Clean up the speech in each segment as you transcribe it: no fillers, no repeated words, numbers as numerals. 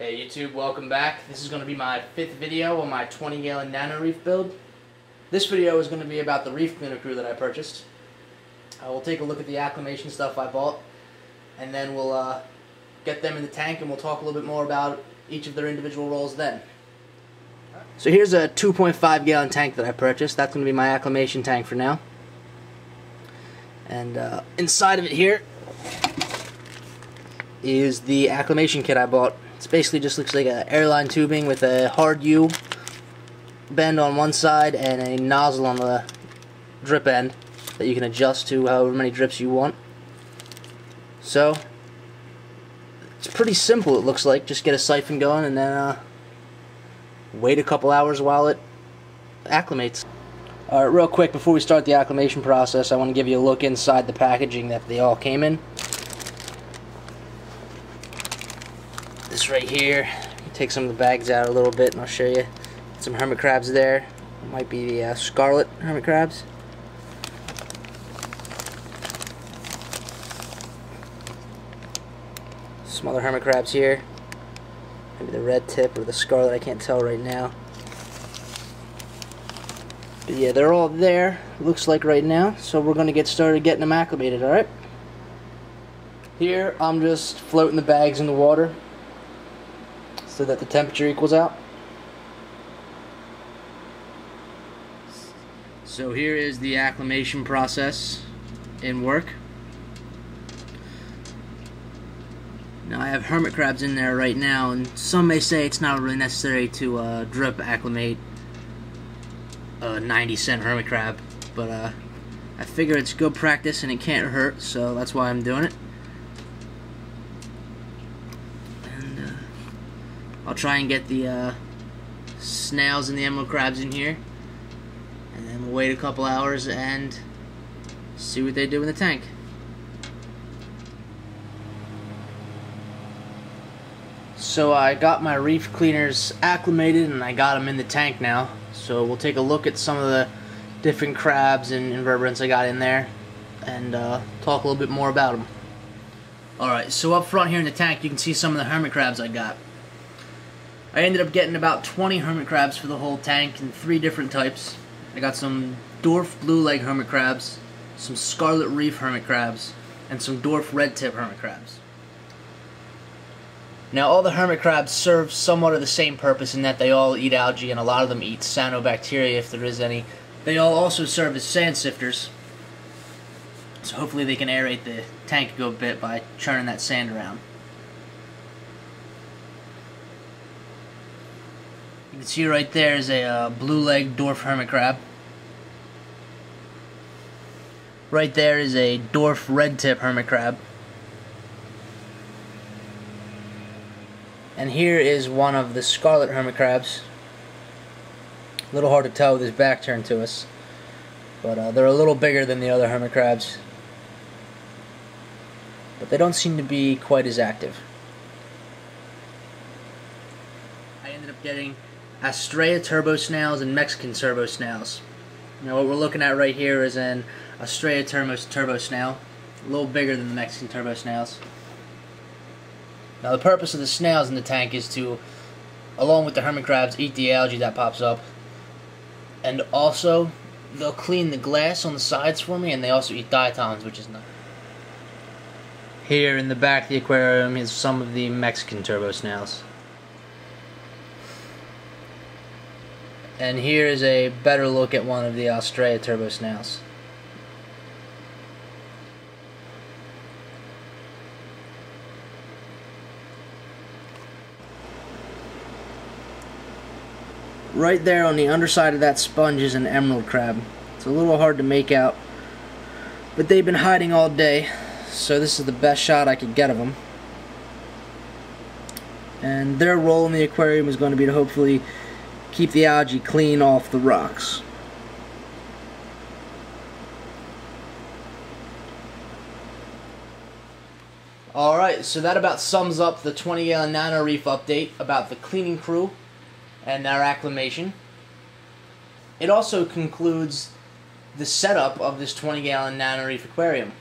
Hey YouTube, welcome back. This is going to be my 5th video on my 20-gallon Nano Reef build. This video is going to be about the reef cleaner crew that I purchased. We'll take a look at the acclimation stuff I bought, and then we'll get them in the tank and we'll talk a little bit more about each of their individual roles then. So here's a 2.5 gallon tank that I purchased. That's going to be my acclimation tank for now. And inside of it here is the acclimation kit I bought. It basically just looks like an airline tubing with a hard U bend on one side and a nozzle on the drip end that you can adjust to however many drips you want. So it's pretty simple, it looks like. Just get a siphon going and then wait a couple hours while it acclimates. Alright, real quick before we start the acclimation process, I want to give you a look inside the packaging that they all came in. This right here, take some of the bags out a little bit and I'll show you. Some hermit crabs there. It might be the scarlet hermit crabs. Some other hermit crabs here. Maybe the red tip or the scarlet, I can't tell right now. But yeah, they're all there, looks like right now. So we're going to get started getting them acclimated, alright? Here, I'm just floating the bags in the water so that the temperature equals out. So here is the acclimation process in work. Now I have hermit crabs in there right now, and some may say it's not really necessary to drip acclimate a 90-cent hermit crab, but I figure it's good practice and it can't hurt, so that's why I'm doing it. And I'll try and get the snails and the emerald crabs in here, and then we'll wait a couple hours and see what they do in the tank. So I got my reef cleaners acclimated and I got them in the tank now. So we'll take a look at some of the different crabs and invertebrates I got in there and talk a little bit more about them. Alright, so up front here in the tank you can see some of the hermit crabs I got. I ended up getting about 20 hermit crabs for the whole tank in 3 different types. I got some dwarf blue leg hermit crabs, some scarlet reef hermit crabs, and some dwarf red tip hermit crabs. Now all the hermit crabs serve somewhat of the same purpose in that they all eat algae and a lot of them eat cyanobacteria if there is any. They all also serve as sand sifters, so hopefully they can aerate the tank a good bit by churning that sand around. You can see right there is a blue-legged dwarf hermit crab. Right there is a dwarf red-tip hermit crab. And here is one of the scarlet hermit crabs. A little hard to tell with his back turned to us, but they're a little bigger than the other hermit crabs. But they don't seem to be quite as active. I ended up getting Australia turbo snails and Mexican turbo snails. Now what we're looking at right here is an Australia turbo snail, a little bigger than the Mexican turbo snails. Now the purpose of the snails in the tank is to, along with the hermit crabs, eat the algae that pops up, and also they'll clean the glass on the sides for me, and they also eat diatoms, which is nice. Here in the back of the aquarium is some of the Mexican turbo snails. And here is a better look at one of the Australia turbo snails. Right there on the underside of that sponge is an emerald crab. It's a little hard to make out, but they've been hiding all day, so this is the best shot I could get of them. And their role in the aquarium is going to be to hopefully keep the algae clean off the rocks. Alright, so that about sums up the 20-gallon Nano Reef update about the cleaning crew and their acclimation. It also concludes the setup of this 20-gallon Nano Reef aquarium.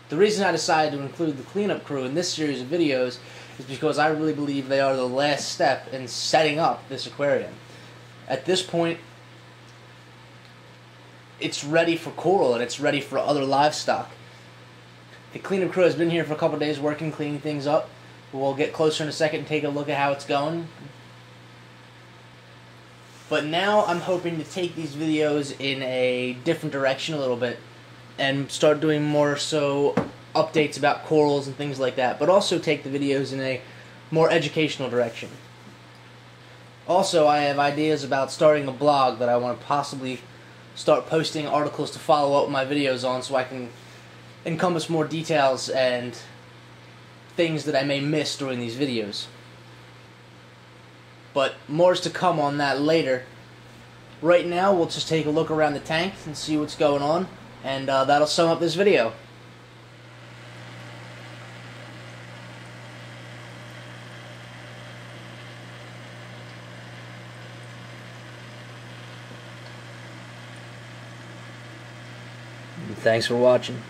The reason I decided to include the cleanup crew in this series of videos is because I really believe they are the last step in setting up this aquarium. At this point, it's ready for coral and it's ready for other livestock. The cleanup crew has been here for a couple of days working, cleaning things up. We'll get closer in a second and take a look at how it's going. But now I'm hoping to take these videos in a different direction a little bit and start doing more so updates about corals and things like that, but also take the videos in a more educational direction. Also, I have ideas about starting a blog that I want to possibly start posting articles to follow up my videos on, so I can encompass more details and things that I may miss during these videos. But more is to come on that later. Right now, we'll just take a look around the tank and see what's going on, and that'll sum up this video. Thanks for watching.